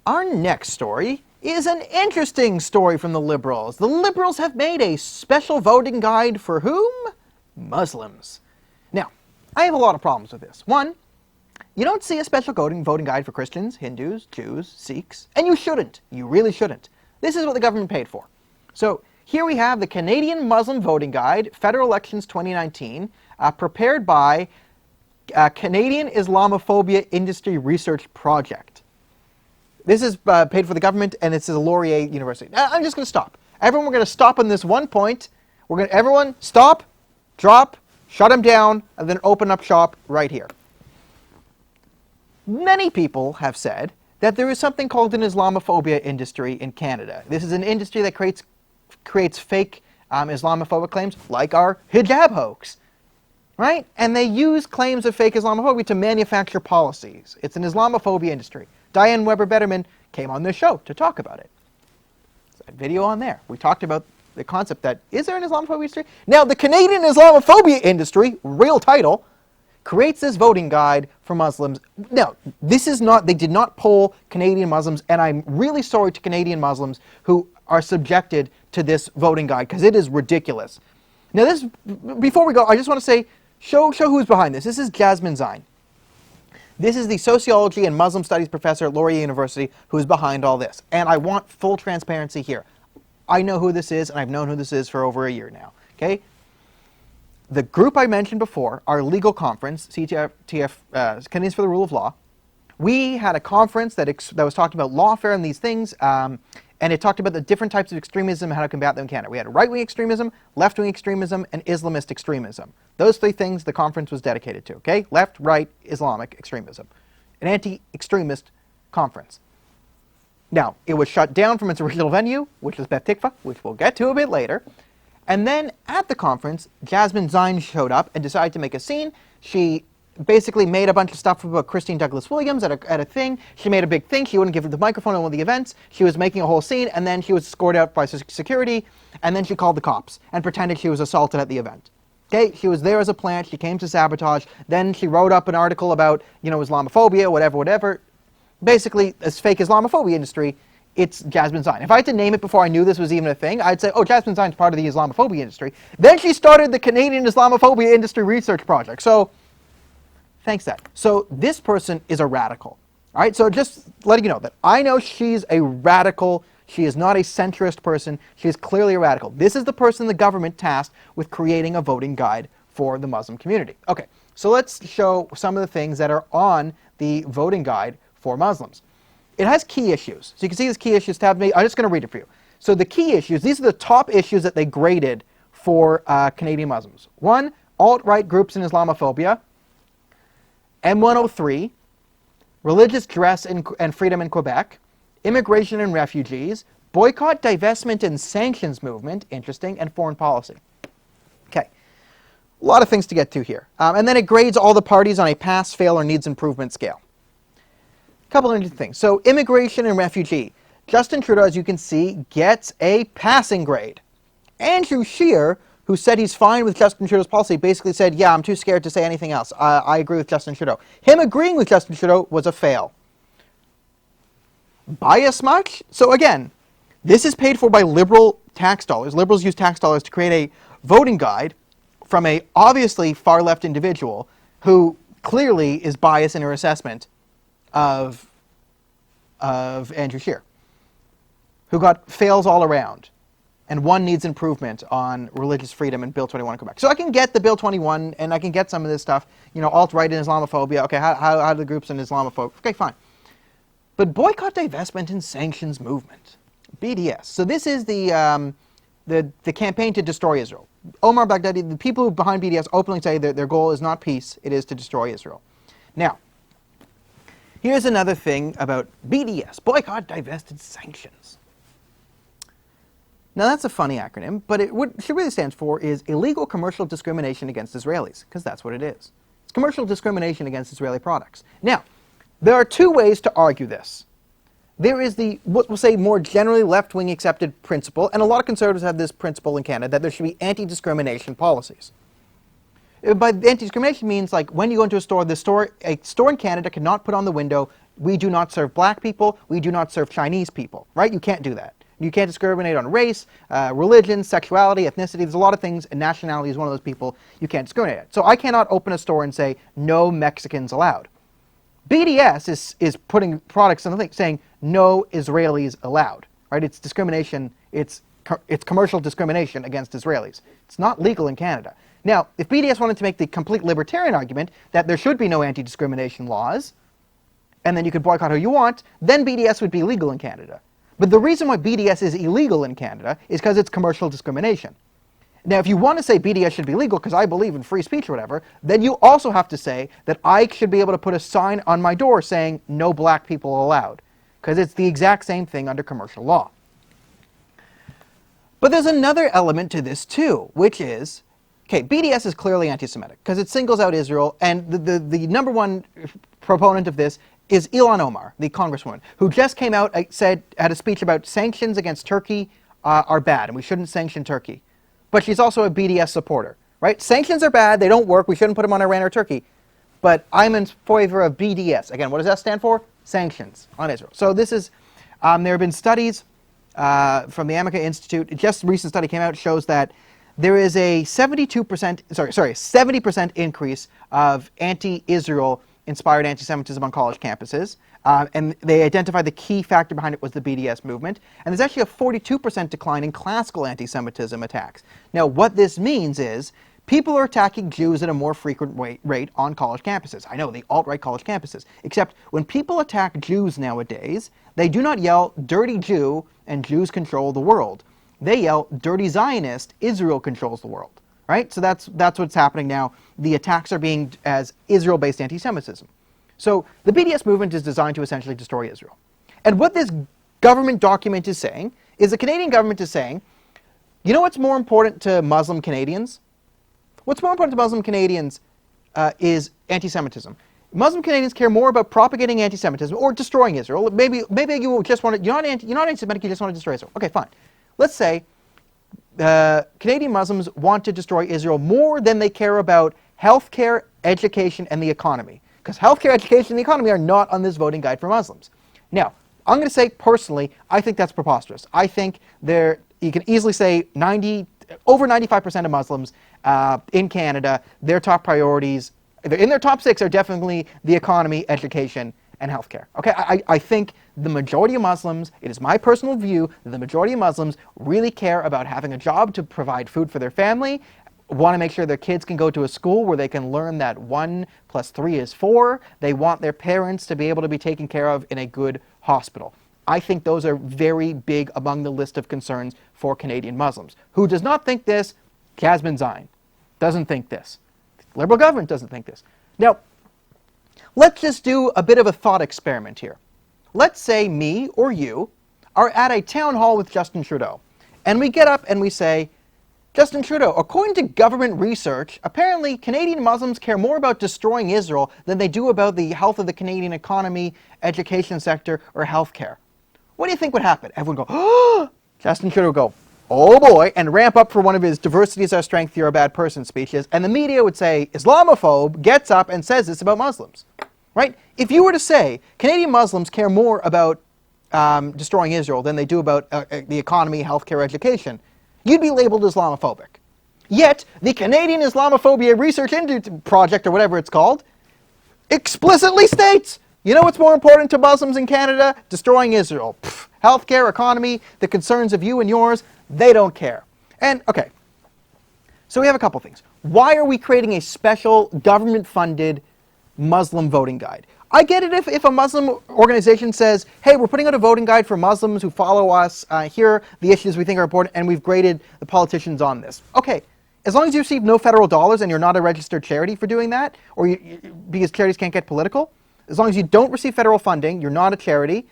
Our next story is an interesting story from the Liberals. The Liberals have made a special voting guide for whom? Muslims. Now, I have a lot of problems with this. One, you don't see a special voting guide for Christians, Hindus, Jews, Sikhs, and you shouldn't. You really shouldn't. This is what the government paid for. So here we have the Canadian Muslim Voting Guide, Federal Elections 2019, prepared by Canadian Islamophobia Industry Research Project. This is paid for the government, and it's a Laurier University. Now, I'm just going to stop. Everyone, we're going to stop on this one point. Everyone, stop, drop, shut them down, and then open up shop right here. Many people have said that there is something called an Islamophobia industry in Canada. This is an industry that creates fake Islamophobic claims, like our hijab hoax, right? And they use claims of fake Islamophobia to manufacture policies. It's an Islamophobia industry. Diane Weber-Betterman came on this show to talk about it. There's a video on there. We talked about the concept that, is there an Islamophobia industry? Now, the Canadian Islamophobia industry, real title, creates this voting guide for Muslims. Now, this is not, they did not poll Canadian Muslims, and I'm really sorry to Canadian Muslims who are subjected to this voting guide, because it is ridiculous. Now, this, before we go, I just want to say, show who's behind this. This is Jasmine Zine. This is the sociology and Muslim studies professor at Laurier University who is behind all this. And I want full transparency here. I know who this is, and I've known who this is for over a year now. Okay? The group I mentioned before, our legal conference, CTF, Canadians for the Rule of Law, we had a conference that was talking about lawfare and these things, and it talked about the different types of extremism and how to combat them in Canada. We had right-wing extremism, left-wing extremism, and Islamist extremism. Those three things the conference was dedicated to, okay? Left, right, Islamic extremism. An anti-extremist conference. Now, it was shut down from its original venue, which was Beth Tikva, which we'll get to a bit later. And then at the conference, Jasmine Zine showed up and decided to make a scene. She basically made a bunch of stuff about Christine Douglas Williams at a thing. She made a big thing. She wouldn't give her the microphone at one of the events. She was making a whole scene, and then she was escorted out by security, and then she called the cops and pretended she was assaulted at the event. Okay, she was there as a plant. She came to sabotage. Then she wrote up an article about, Islamophobia, whatever. Basically, this fake Islamophobia industry, it's Jasmine Zine. If I had to name it before I knew this was even a thing, I'd say, oh, Jasmine Zine's part of the Islamophobia industry. Then she started the Canadian Islamophobia Industry Research Project. So, thanks, Dad. So this person is a radical. All right, so just letting you know that I know she's a radical. She is not a centrist person. She is clearly a radical. This is the person the government tasked with creating a voting guide for the Muslim community. Okay, so let's show some of the things that are on the voting guide for Muslims. It has key issues. So you can see this key issues tab. I'm just going to read it for you. So the key issues, these are the top issues that they graded for Canadian Muslims. 1, alt-right groups and Islamophobia. M103, religious dress and freedom in Quebec. Immigration and refugees. Boycott, divestment, and sanctions movement. Interesting. And foreign policy. Okay. A lot of things to get to here. And then it grades all the parties on a pass, fail, or needs improvement scale. Couple of interesting things. So immigration and refugee. Justin Trudeau, as you can see, gets a passing grade. Andrew Scheer, who said he's fine with Justin Trudeau's policy, basically said, yeah, I'm too scared to say anything else. I agree with Justin Trudeau. Him agreeing with Justin Trudeau was a fail. Bias much? So again, this is paid for by Liberal tax dollars. Liberals use tax dollars to create a voting guide from a obviously far-left individual who clearly is biased in her assessment of Andrew Scheer, who got fails all around, and one needs improvement on religious freedom and Bill 21 in Quebec. So I can get the Bill 21, and I can get some of this stuff, alt-right and Islamophobia. Okay, how do the groups in Islamophobia? Okay, fine. But boycott, divestment, and sanctions movement, BDS. So this is the campaign to destroy Israel. Omar Baghdadi, the people behind BDS openly say that their goal is not peace, it is to destroy Israel. Now, here's another thing about BDS, boycott, divest, and sanctions. Now that's a funny acronym, but what it really stands for is illegal commercial discrimination against Israelis, because that's what it is. It's commercial discrimination against Israeli products. Now, there are two ways to argue this. There is the, what we'll say, more generally left-wing accepted principle, and a lot of conservatives have this principle in Canada, that there should be anti-discrimination policies. By anti-discrimination means, like, when you go into a store in Canada cannot put on the window, we do not serve black people, we do not serve Chinese people, right? You can't do that. You can't discriminate on race, religion, sexuality, ethnicity. There's a lot of things, and nationality is one of those people you can't discriminate at. So I cannot open a store and say, no Mexicans allowed. BDS is putting products on the thing saying, no Israelis allowed, right? It's discrimination, it's commercial discrimination against Israelis. It's not legal in Canada. Now, if BDS wanted to make the complete libertarian argument that there should be no anti-discrimination laws, and then you could boycott who you want, then BDS would be legal in Canada. But the reason why BDS is illegal in Canada is because it's commercial discrimination. Now, if you want to say BDS should be legal because I believe in free speech or whatever, then you also have to say that I should be able to put a sign on my door saying no black people allowed, because it's the exact same thing under commercial law. But there's another element to this too, which is, okay, BDS is clearly anti-Semitic because it singles out Israel, and the number one proponent of this is Ilhan Omar, the congresswoman, who just came out, had a speech about sanctions against Turkey are bad, and we shouldn't sanction Turkey. But she's also a BDS supporter, right? Sanctions are bad, they don't work, we shouldn't put them on Iran or Turkey. But I'm in favor of BDS. Again, what does that stand for? Sanctions on Israel. So this is, there have been studies from the Amica Institute. Just a recent study came out, shows that there is a 70% increase of anti-Israel inspired anti-Semitism on college campuses, and they identified the key factor behind it was the BDS movement, and there's actually a 42% decline in classical anti-Semitism attacks. Now, what this means is people are attacking Jews at a more frequent rate on college campuses. I know, the alt-right college campuses, except when people attack Jews nowadays, they do not yell, dirty Jew, and Jews control the world. They yell, dirty Zionist, Israel controls the world. Right? So that's what's happening now. The attacks are being as Israel-based anti-Semitism. So the BDS movement is designed to essentially destroy Israel. And what this government document is saying is the Canadian government is saying, you know what's more important to Muslim Canadians? What's more important to Muslim Canadians is anti-Semitism. Muslim Canadians care more about propagating anti-Semitism or destroying Israel. Maybe you just want to, you're not anti-Semitic, you just want to destroy Israel. Okay, fine. Let's say Canadian Muslims want to destroy Israel more than they care about healthcare, education, and the economy. Because healthcare, education, and the economy are not on this voting guide for Muslims. Now, I'm going to say personally, I think that's preposterous. I think you can easily say over 95% of Muslims in Canada, their top priorities, in their top 6 are definitely the economy, education, and healthcare. Okay, I think the majority of Muslims, it is my personal view, that the majority of Muslims really care about having a job to provide food for their family, want to make sure their kids can go to a school where they can learn that 1 + 3 is 4. They want their parents to be able to be taken care of in a good hospital. I think those are very big among the list of concerns for Canadian Muslims. Who does not think this? Jasmine Zine doesn't think this. The Liberal government doesn't think this. Now, let's just do a bit of a thought experiment here. Let's say me or you are at a town hall with Justin Trudeau, and we get up and we say, Justin Trudeau, according to government research, apparently Canadian Muslims care more about destroying Israel than they do about the health of the Canadian economy, education sector, or healthcare. What do you think would happen? Everyone would go, oh! Justin Trudeau would go, oh boy, and ramp up for one of his diversity is our strength, you're a bad person speeches, and the media would say, Islamophobe gets up and says this about Muslims. Right? If you were to say Canadian Muslims care more about destroying Israel than they do about the economy, healthcare, education, you'd be labeled Islamophobic. Yet, the Canadian Islamophobia Research Project, or whatever it's called, explicitly states, you know what's more important to Muslims in Canada? Destroying Israel. Pfft, healthcare, economy, the concerns of you and yours, they don't care. And, okay, so we have a couple things. Why are we creating a special government-funded Muslim voting guide? I get it if a Muslim organization says, hey, we're putting out a voting guide for Muslims who follow us, here are the issues we think are important, and we've graded the politicians on this. Okay, as long as you receive no federal dollars and you're not a registered charity for doing that, or because charities can't get political, as long as you don't receive federal funding, you're not a charity,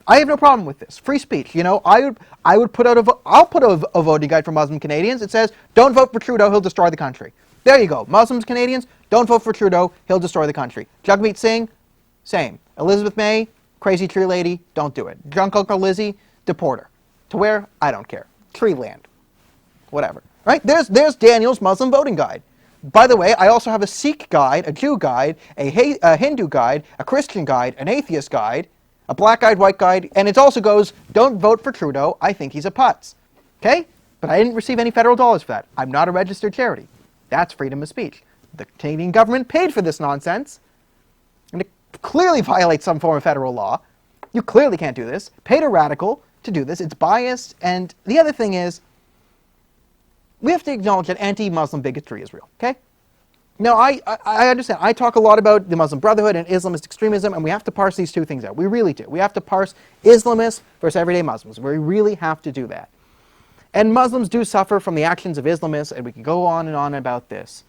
I have no problem with this. Free speech, you know, I'll put out a voting guide for Muslim Canadians. It says, don't vote for Trudeau, he'll destroy the country. There you go. Muslims, Canadians, don't vote for Trudeau, he'll destroy the country. Jagmeet Singh, same. Elizabeth May, crazy tree lady, don't do it. Drunk Uncle Lizzie, deport her. To where? I don't care. Tree land. Whatever. Right? There's Daniel's Muslim voting guide. By the way, I also have a Sikh guide, a Jew guide, a Hindu guide, a Christian guide, an atheist guide, a black guide, white guide, and it also goes, don't vote for Trudeau, I think he's a putz. Okay? But I didn't receive any federal dollars for that. I'm not a registered charity. That's freedom of speech. The Canadian government paid for this nonsense, and it clearly violates some form of federal law. You clearly can't do this. Paid a radical to do this. It's biased, and the other thing is, we have to acknowledge that anti-Muslim bigotry is real, okay? Now, I understand. I talk a lot about the Muslim Brotherhood and Islamist extremism, and we have to parse these two things out. We really do. We have to parse Islamists versus everyday Muslims. We really have to do that. And Muslims do suffer from the actions of Islamists, and we can go on and on about this.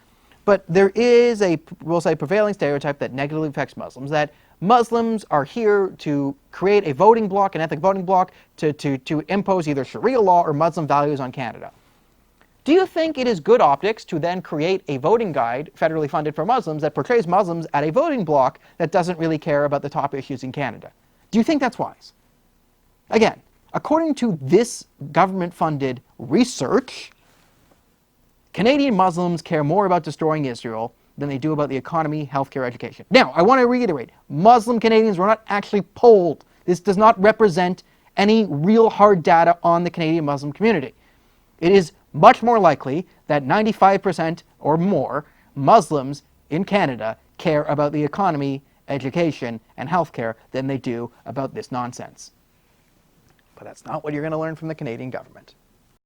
But there is a, we'll say, prevailing stereotype that negatively affects Muslims, that Muslims are here to create a voting bloc, an ethnic voting bloc, to impose either Sharia law or Muslim values on Canada. Do you think it is good optics to then create a voting guide federally funded for Muslims that portrays Muslims at a voting bloc that doesn't really care about the top issues in Canada? Do you think that's wise? Again, according to this government-funded research, Canadian Muslims care more about destroying Israel than they do about the economy, healthcare, education. Now, I want to reiterate, Muslim Canadians were not actually polled. This does not represent any real hard data on the Canadian Muslim community. It is much more likely that 95% or more Muslims in Canada care about the economy, education, and healthcare than they do about this nonsense. But that's not what you're going to learn from the Canadian government.